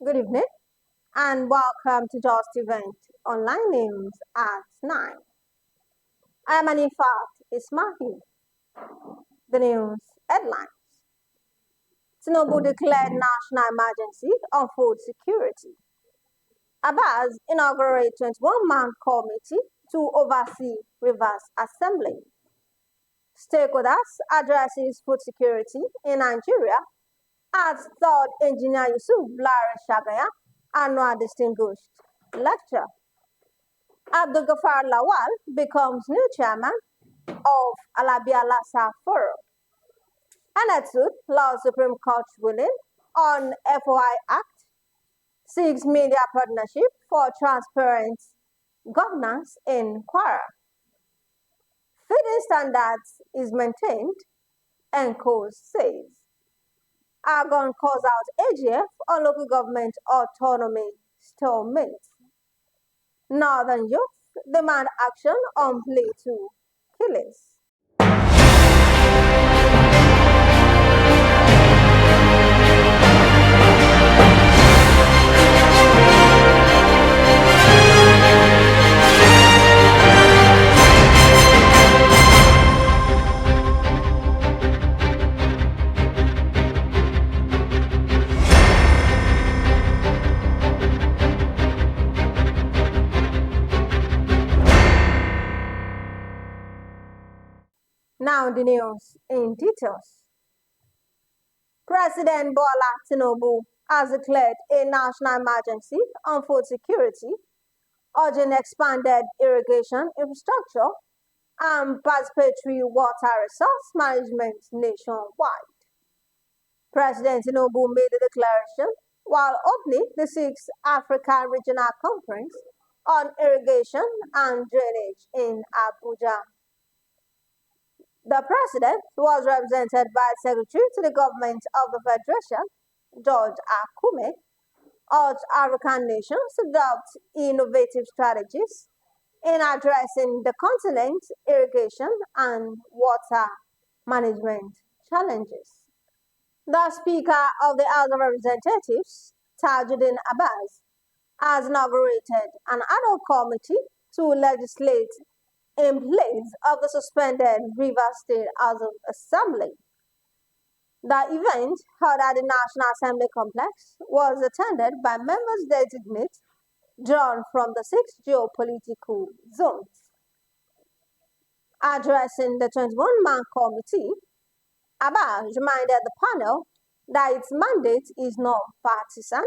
Good evening and welcome to Justeventonline News at 9. I am Anifat Ismail. The news headlines. Tinubu declared national emergency on food security. Abbas inaugurates 21-man committee to oversee reverse assembly. Stakeholders addresses food security in Nigeria as third engineer Yusuf Sagaya annual distinguished lecture. Abdulgafar Lawal becomes new chairman of Alabi Alasa Forum. ENetSuD, Lauds Supreme Court ruling on FOI Act, seeks media partnership for transparent governance in Kwara. Feeding standards is maintained, NCoS says. ALGON calls out AGF on local government autonomy stalemate. Northern youth demand action on Plateau killings. Now the news in details. President Bola Tinubu has declared a national emergency on food security, urging expanded irrigation infrastructure and participatory water resource management nationwide. President Tinubu made the declaration while opening the 6th African Regional Conference on Irrigation and Drainage in Abuja. The president was represented by Secretary to the Government of the Federation, George Akume, urged African nations to adopt innovative strategies in addressing the continent's irrigation and water management challenges. The Speaker of the House of Representatives, Tajuddin Abbas, has inaugurated an ad hoc committee to legislate in place of the suspended Rivers State House of Assembly. The event, held at the National Assembly Complex, was attended by members designate drawn from the 6 geopolitical zones. Addressing the 21-man committee, Abbas reminded the panel that its mandate is non-partisan,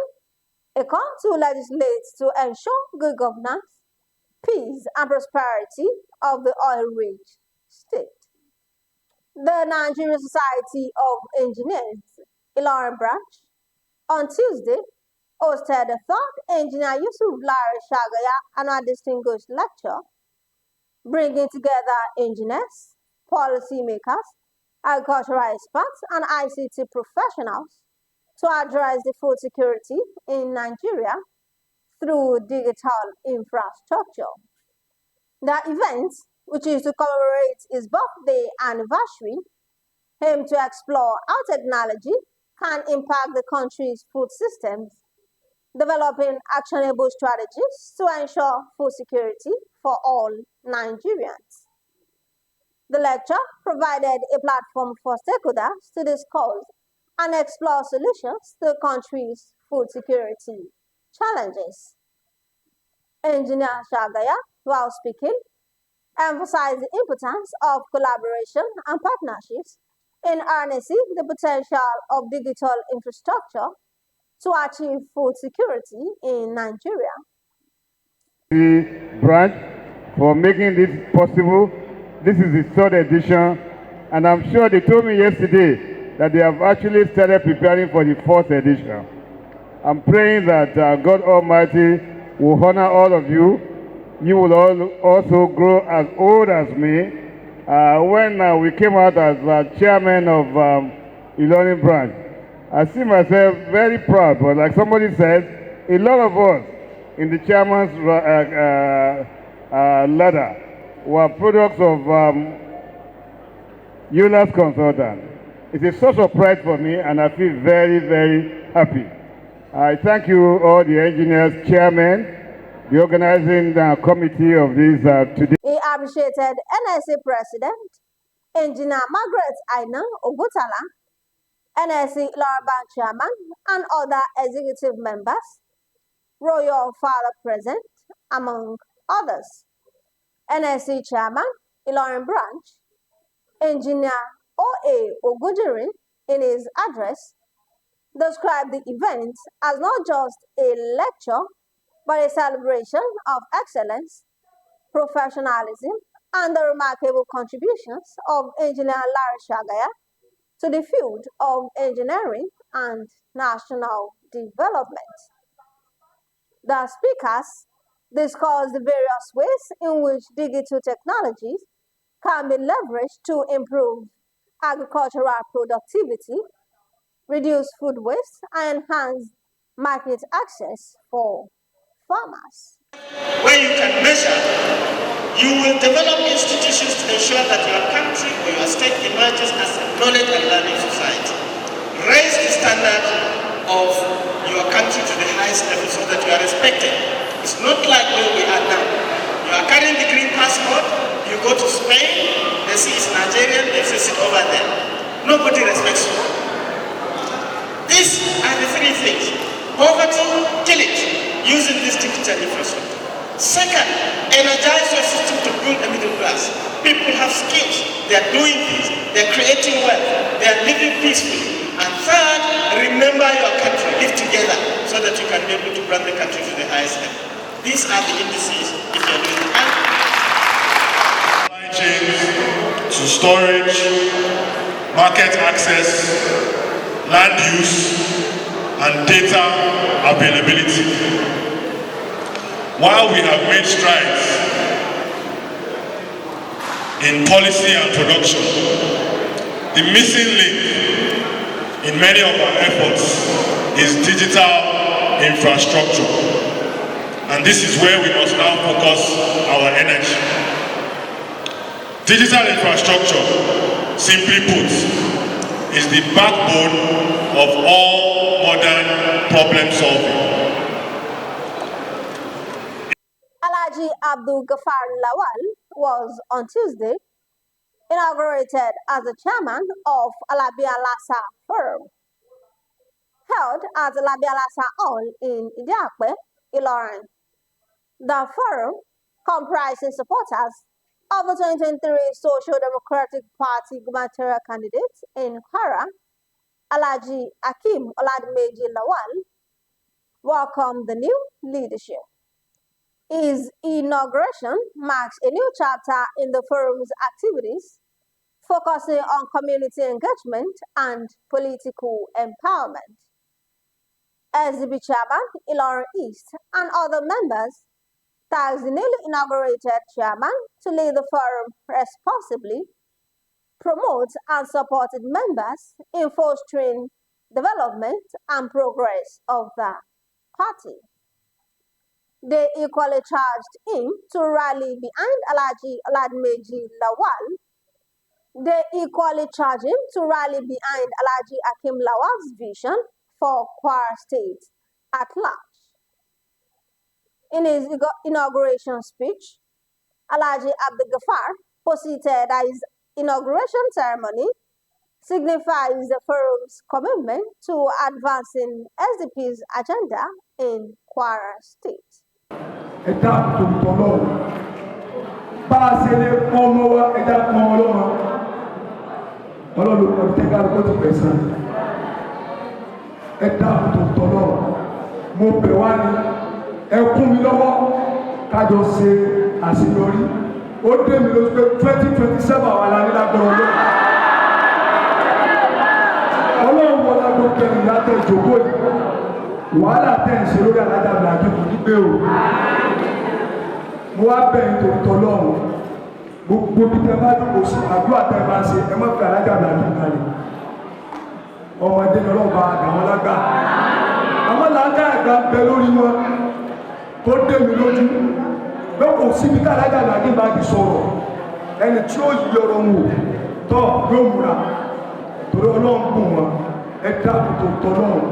a call to legislate to ensure good governance, peace and prosperity of the oil-rich state. The Nigerian Society of Engineers, Ilorin branch, on Tuesday, hosted the third engineer Yusuf Sagaya annual distinguished lecture, bringing together engineers, policymakers, agricultural experts, and ICT professionals to address the food security in Nigeria through digital infrastructure. The event, which is to commemorate its birthday anniversary, aimed to explore how technology can impact the country's food systems, developing actionable strategies to ensure food security for all Nigerians. The lecture provided a platform for stakeholders to discuss and explore solutions to the country's food security challenges. Engineer Sagaya, while speaking, emphasized the importance of collaboration and partnerships in harnessing the potential of digital infrastructure to achieve food security in Nigeria. The branch for making this possible. This is the 3rd edition, and I'm sure they told me yesterday that they have actually started preparing for the 4th edition. I'm praying that God Almighty will honor all of you. You will all also grow as old as me. When we came out as chairman of Ilorin branch, I see myself very proud, but like somebody said, a lot of us in the chairman's ladder were products of Eula's consultant. It's a source of pride for me, and I feel very, very happy. I thank you, all the engineers, chairmen, the organizing committee of this today. He appreciated NSA President, Engineer Margaret Aina Ogutala, NSC Lower Bank Chairman, and other executive members, Royal Father present, among others. NSC Chairman, Ilorin Branch, Engineer O.A. Ogujiri, in his address, described the event as not just a lecture, but a celebration of excellence, professionalism, and the remarkable contributions of Engineer Lanre Sagaya to the field of engineering and national development. The speakers discussed the various ways in which digital technologies can be leveraged to improve agricultural productivity, reduce food waste, and enhance market access for farmers. Where you can measure, you will develop institutions to ensure that your country or your state emerges as a knowledge and learning society. Raise the standard of your country to the highest level so that you are respected. It's not like where we are now. You are carrying the green passport, you go to Spain, they see it's Nigerian, they say sit over there. Nobody respects you. These are the three things. Poverty, kill it, using this digital infrastructure. Second, energize your system to build a middle class. People have skills, they are doing things, they are creating wealth, they are living peacefully. And third, remember your country, live together so that you can be able to bring the country to the highest level. These are the indices if you're doing it. Supply chains to storage, market access, land use, and data availability. While we have made strides in policy and production, the missing link in many of our efforts is digital infrastructure. And this is where we must now focus our energy. Digital infrastructure, simply put, is the backbone of all modern problem solving. Alabi Abdulgafar Lawal was on Tuesday inaugurated as the chairman of Alabi Alasa Forum, held at Alabi Alasa Hall in Idiakwe, Ilorin. The forum comprises supporters of the 2023 Social Democratic Party gubernatorial candidate in Kwara, Alhaji Hakeem Oladimeji Lawal, welcomed the new leadership. His inauguration marks a new chapter in the forum's activities, focusing on community engagement and political empowerment. SDB Chairman Ilorin East and other members tasked the newly inaugurated chairman to lead the forum responsibly, promote and support its members in fostering development and progress of the party. They equally charged him to rally behind Alhaji Oladimeji Lawal. They equally charged him to rally behind Alhaji Hakeem Lawal's vision for Kwara State at large. In his inauguration speech, Alhaji Abdulgafar posited that his inauguration ceremony signifies the forum's commitment to advancing SDP's agenda in Kwara State. Ẹ̀dá tó tọ̀lọ̀ bá a ṣe lè pọ́n ọmọ wa ẹ̀dá pọ́n ọlọ́mọ ọlọ́run kan tẹ́gà ló ti pẹ̀sán ẹ̀dá tó tọ̀lọ̀ mo bẹ̀ wá ní ẹkún mi lọ́wọ́ kájọ ṣe àṣeyọrí ó dé mi lójú pé 2027 wà láyé lágbára ọlọ́run wọlé agbókè ìyá tẹ̀ ìjòkó yìí wàhálà tẹ̀ ń ṣe lórí aládàbí àdúgbò nígbè o. Mo wá bẹ̀rẹ̀ tó tọ́lọ́run gbogbo bí tẹ bá dúró sí àdúrà tẹ bá ṣe ẹ má fi alájàgbà dùn kalẹ̀ ọmọdé ni ọlọ́run bá àgbàwọn lágbà àmọ́ làákà àgbà bẹ lórí wọn tó dé mi lójú lọ́kọ̀ síbi ká alájàgbà ní bá di sọ̀rọ̀ ẹni tí ó yí ọ̀rọ̀ wò tọ́ yóò múra torí ọlọ́run bùn wọn ẹ dáàbò tó tọ́lọ́run.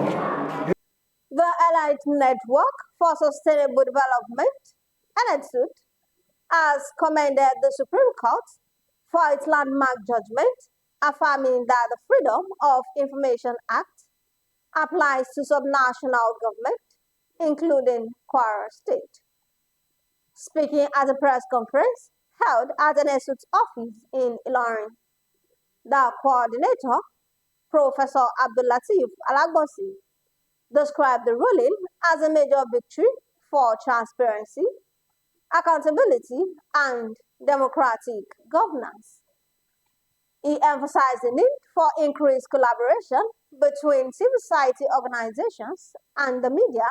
The Elite Network for Sustainable Development, ENetSuD, has commended the Supreme Court for its landmark judgment, affirming that the Freedom of Information Act applies to subnational government, including Kwara State. Speaking at a press conference held at ENetSuD's office in Ilorin, the coordinator, Professor Abdulgafar Lawal, described the ruling as a major victory for transparency, accountability, and democratic governance. He emphasized the need for increased collaboration between civil society organizations and the media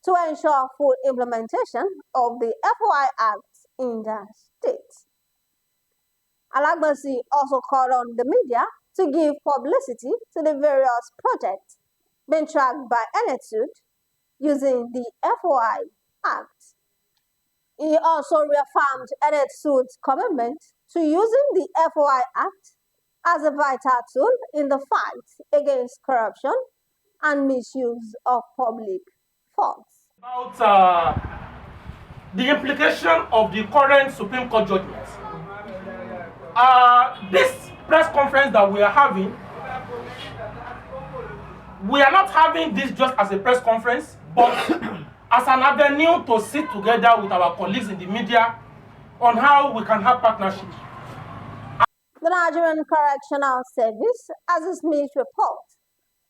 to ensure full implementation of the FOI Act in the state. Abbas also called on the media to give publicity to the various projects being tracked by ENetSuD using the FOI Act. He also reaffirmed ENetSuD's commitment to using the FOI Act as a vital tool in the fight against corruption and misuse of public funds. About the implication of the current Supreme Court judgment. This press conference that we are having, we are not having this just as a press conference, but as an avenue to sit together with our colleagues in the media on how we can have partnership. The Nigerian Correctional Service has dismissed reports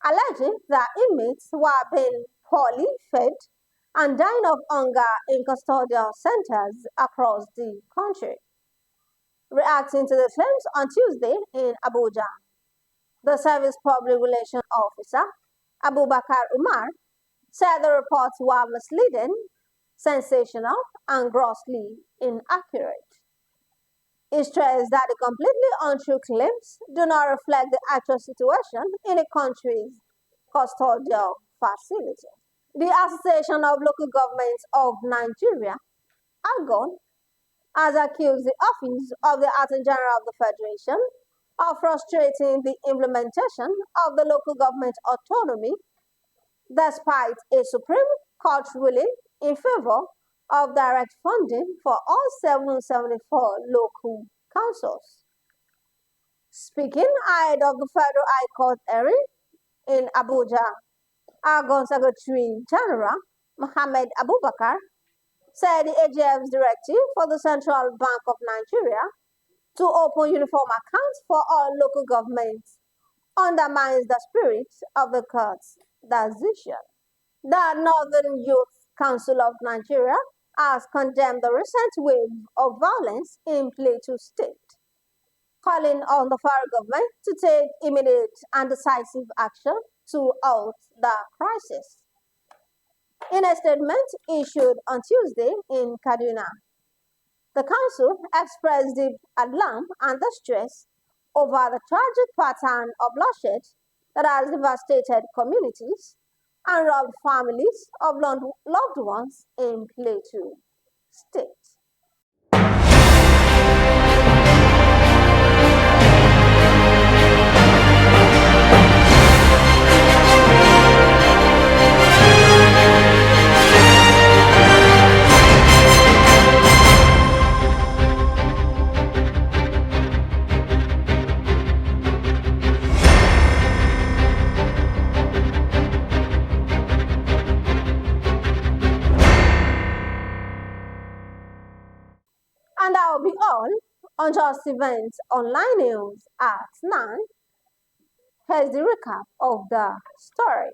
alleging that inmates were being poorly fed and dying of hunger in custodial centers across the country. Reacting to the claims on Tuesday in Abuja, the service public relations officer, Abubakar Umar, said the reports were misleading, sensational, and grossly inaccurate. He stressed that the completely untrue claims do not reflect the actual situation in the country's custodial facility. The Association of Local Governments of Nigeria, ALGON, has accused the Office of the Attorney General of the Federation of frustrating the implementation of the local government autonomy despite a Supreme Court ruling in favor of direct funding for all 774 local councils. Speaking ahead of the Federal High Court hearing in Abuja, ALGON Secretary General Mohammed Abubakar said the AGF's directive for the Central Bank of Nigeria to open uniform accounts for all local governments undermines the spirit of the court's decision. The Northern Youth Council of Nigeria has condemned the recent wave of violence in Plateau State, calling on the federal government to take immediate and decisive action to halt the crisis. In a statement issued on Tuesday in Kaduna, the council expressed deep alarm and distress over the tragic pattern of bloodshed that has devastated communities and robbed families of loved ones in Plateau State. And that will be all on Justeventonline News at 9. Here's the recap of the story.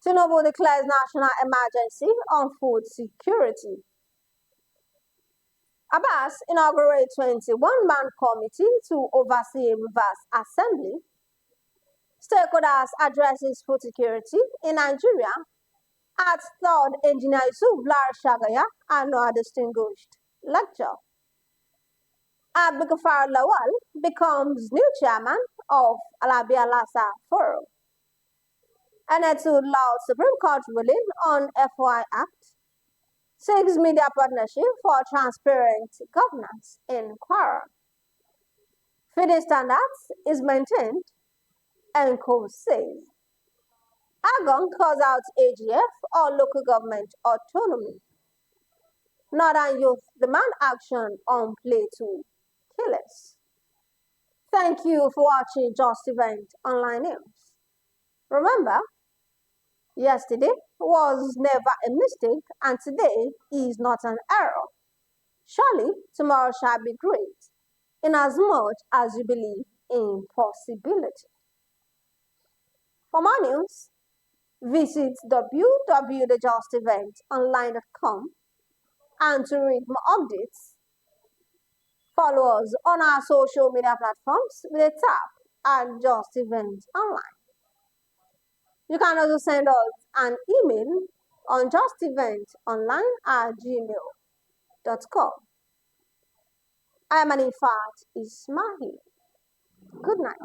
Tinubu declares national emergency on food security. Abbas inaugurates 21-man committee to oversee reverse assembly. Stakeholders addresses food security in Nigeria at 3rd Engineer Yusuf Sagaya annual distinguished lecture. Abdulgafar Lawal becomes new chairman of Alabi Alasa Forum. ENetSuD Lauds Supreme Court ruling on FOI Act. 6 media partnership for transparent governance in Kwara. Feeding standards is maintained, NCoS says. ALGON calls out AGF or local government autonomy. Northern youth demand action on Plateau killers. Thank you for watching Justeventonline News. Remember, yesterday was never a mistake and today is not an error. Surely tomorrow shall be great, inasmuch as you believe in possibility. For more news, visit www.justeventonline.com, and to read more updates, follow us on our social media platforms with a tap at Justeventonline. You can also send us an email on justeventonline@gmail.com. I am Anifat Ismail. Good night.